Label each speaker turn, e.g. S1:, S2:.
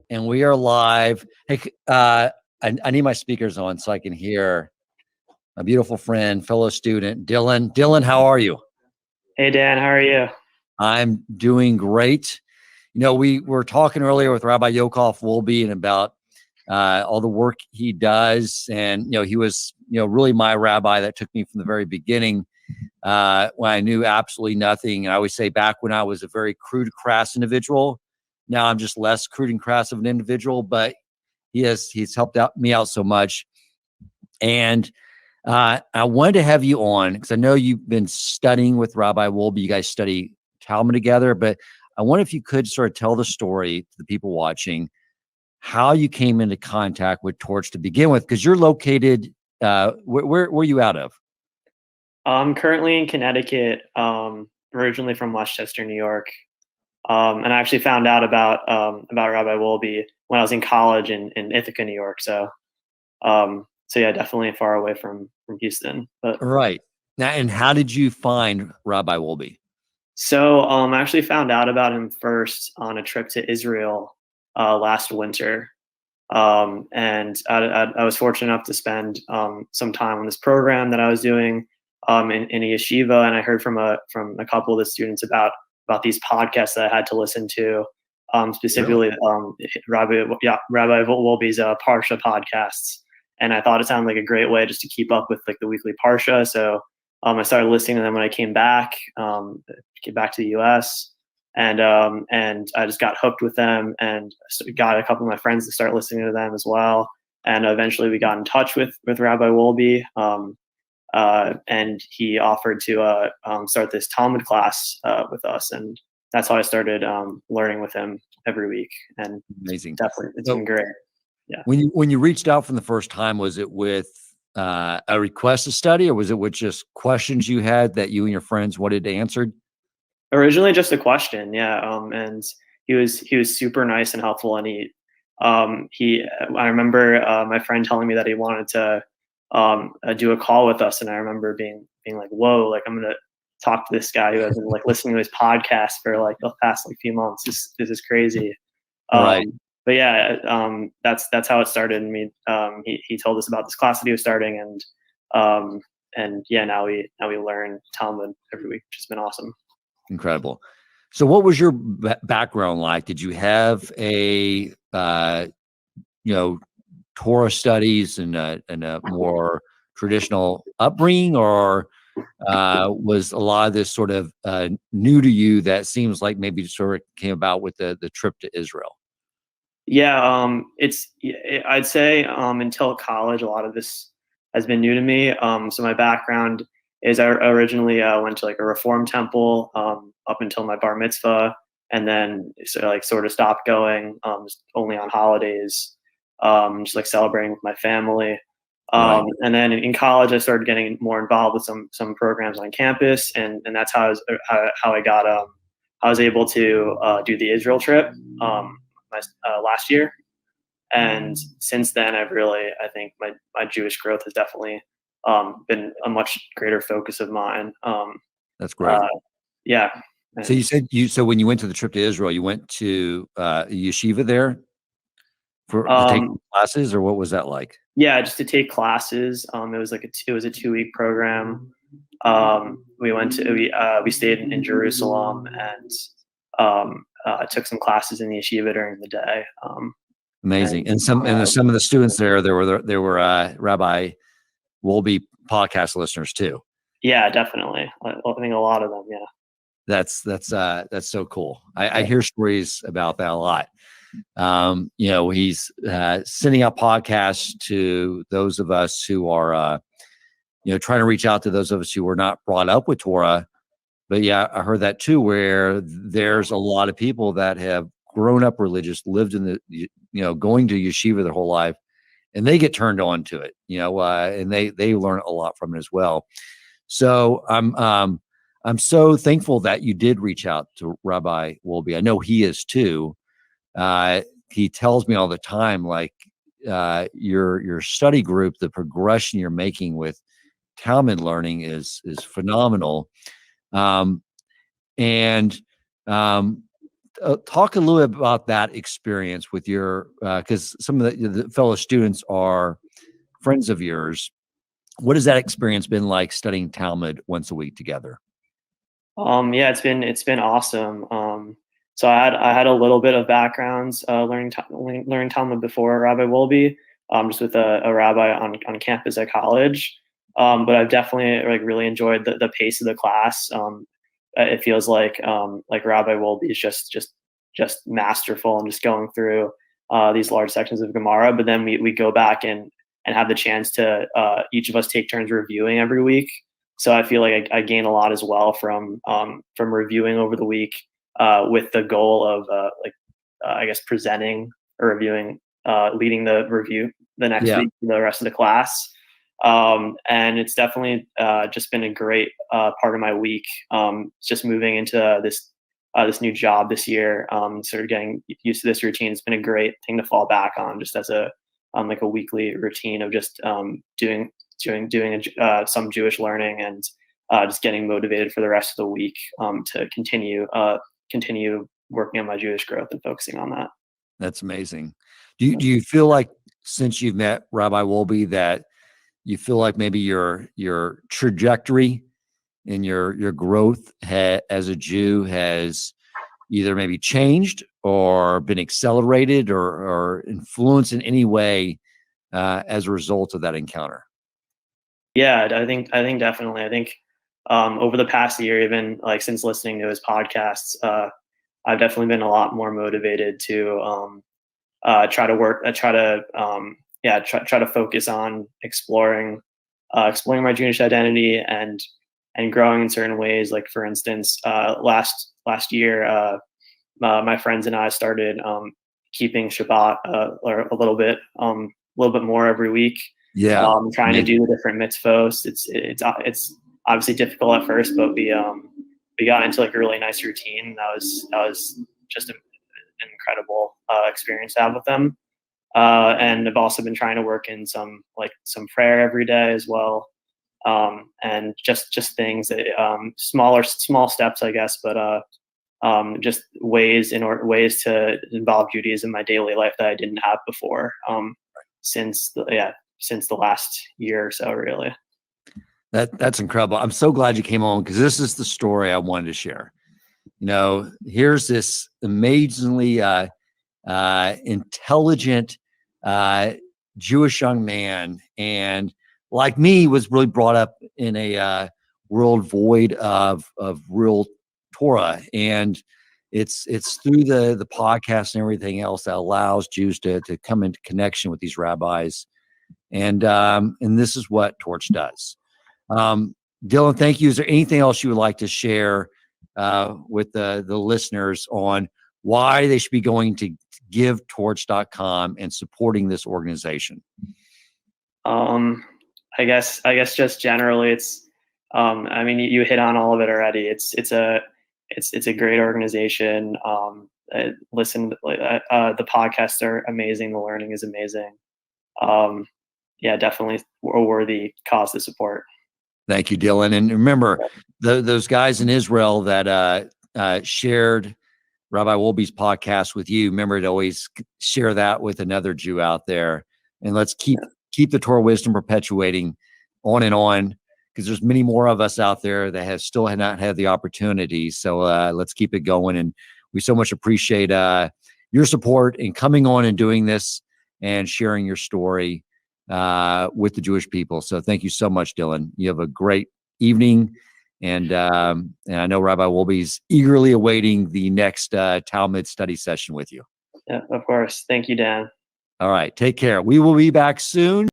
S1: And we are live. Hey, I need my speakers on so I can hear my beautiful friend, fellow student, Dylan. Dylan, how are you?
S2: Hey, Dan, how are you?
S1: I'm doing great. You know, we were talking earlier with Rabbi Wolbe and about all the work he does. And, you know, he was, really my rabbi that took me from the very beginning when I knew absolutely nothing. And I always say back when I was a very crude, crass individual, now I'm just less crude and crass of an individual, but he's helped me out so much. And I wanted to have you on because I know you've been studying with Rabbi Wolbe. You guys study Talmud together, but I wonder if you could sort of tell the story to the people watching, how you came into contact with Torch to begin with, because you're located, where are you out of?
S2: I'm currently in Connecticut, originally from Westchester, New York. And I actually found out about Rabbi Wilby when I was in college in Ithaca, New York. So yeah, definitely far away from Houston. But
S1: right now, and how did you find Rabbi Wilby?
S2: So I actually found out about him first on a trip to Israel last winter. And I was fortunate enough to spend some time on this program that I was doing in a yeshiva, and I heard from a couple of the students about these podcasts that I had to listen to, specifically Rabbi Wolbe's Parsha podcasts, and I thought it sounded like a great way just to keep up with like the weekly Parsha. So I started listening to them when I came back to the U.S. And I just got hooked with them, and got a couple of my friends to start listening to them as well. And eventually we got in touch with Rabbi Wolbe, and he offered to start this Talmud class with us, and that's how I started learning with him every week. And
S1: amazing,
S2: definitely, it's been great. Yeah.
S1: When you reached out from the first time, was it with a request to study, or was it with just questions you had that you and your friends wanted answered?
S2: Originally just a question, yeah. And he was super nice and helpful, and I remember my friend telling me that he wanted to do a call with us, and I remember being like, whoa, like I'm gonna talk to this guy who has been like listening to his podcast for like the past few months. This is crazy.
S1: Right.
S2: But yeah, that's how it started. He told us about this class that he was starting, and yeah, now we learn Talmud every week, which has been awesome.
S1: Incredible. So what was your background like? Did you have a, Torah studies and a more traditional upbringing, or was a lot of this sort of new to you that seems like maybe sort of came about with the trip to Israel?
S2: Yeah, I'd say until college, a lot of this has been new to me. So my background is I originally went to like a Reform temple up until my bar mitzvah, and then sort of stopped going just only on holidays, just like celebrating with my family.
S1: Right.
S2: And then in college, I started getting more involved with some programs on campus, and that's how I was able to do the Israel trip last year. And since then, I think my Jewish growth has definitely been a much greater focus of mine.
S1: That's great.
S2: Yeah.
S1: So you said so when you went to the trip to Israel, you went to a yeshiva there to take classes, or what was that like?
S2: Yeah, just to take classes. It was a 2-week program. We stayed in Jerusalem, and took some classes in the yeshiva during the day.
S1: Amazing. And some of the students there were Rabbi Wolbe podcast listeners too.
S2: Yeah, definitely. I think a lot of them. Yeah.
S1: That's so cool. I hear stories about that a lot. He's sending out podcasts to those of us who are, trying to reach out to those of us who were not brought up with Torah. But yeah, I heard that too, where there's a lot of people that have grown up religious, lived in going to yeshiva their whole life, and they get turned on to it, and they learn a lot from it as well. So I'm so thankful that you did reach out to Rabbi Wolbe. I know he is too. He tells me all the time, like your study group, the progression you're making with Talmud learning is phenomenal. And talk a little bit about that experience with your, because some of the fellow students are friends of yours. What has that experience been like studying Talmud once a week together?
S2: Yeah, it's been awesome. So I had a little bit of backgrounds learning Talmud before Rabbi Wolbe, just with a rabbi on campus at college. But I've definitely like really enjoyed the pace of the class. It feels like Rabbi Wolbe is just masterful and just going through these large sections of Gemara. But then we go back and have the chance to each of us take turns reviewing every week. So I feel like I gain a lot as well from reviewing over the week with the goal of I guess presenting or reviewing, leading the review the next week for the rest of the class. And it's definitely just been a great part of my week. Just moving into this new job this year, sort of getting used to this routine. It's been a great thing to fall back on, just as a like a weekly routine of just doing some Jewish learning and just getting motivated for the rest of the week to continue working on my Jewish growth and focusing on that.
S1: That's amazing. Do you feel like since you've met Rabbi Wolbe that you feel like maybe your trajectory and your growth as a Jew has either maybe changed or been accelerated or influenced in any way as a result of that encounter?
S2: Yeah, I think definitely. I think over the past year, even like since listening to his podcasts, I've definitely been a lot more motivated to try to focus on exploring my Jewish identity and growing in certain ways. Like for instance, last year, my friends and I started keeping Shabbat a little bit more every week.
S1: Yeah,
S2: trying to do the different mitzvos. It's obviously difficult at first, but we got into like a really nice routine. That was just an incredible experience to have with them. And I've also been trying to work in some prayer every day as well. And just things that small steps, I guess, but just ways to involve Judaism in my daily life that I didn't have before. Since the last year or so, really.
S1: That's incredible. I'm so glad you came on because this is the story I wanted to share. You know, here's this amazingly intelligent Jewish young man, and like me, was really brought up in a world void of real Torah, and it's through the podcast and everything else that allows Jews to come into connection with these rabbis, and this is what Torch does. Dylan, thank you. Is there anything else you would like to share with the listeners on why they should be going to givetorch.com and supporting this organization?
S2: I guess just generally, it's I mean, you hit on all of it already. It's a great organization. The podcasts are amazing. The learning is amazing. Yeah, definitely a worthy cause to support.
S1: Thank you, Dylan. And remember, those guys in Israel that shared Rabbi Wolbe's podcast with you, remember to always share that with another Jew out there. And let's keep the Torah wisdom perpetuating on, because there's many more of us out there that have still not had the opportunity. So let's keep it going. And we so much appreciate your support in coming on and doing this and sharing your story with the Jewish people. So thank you so much, Dylan. You have a great evening. And I know Rabbi Wolbe is eagerly awaiting the next Talmud study session with you.
S2: Yeah, of course. Thank you, Dan.
S1: All right. Take care. We will be back soon.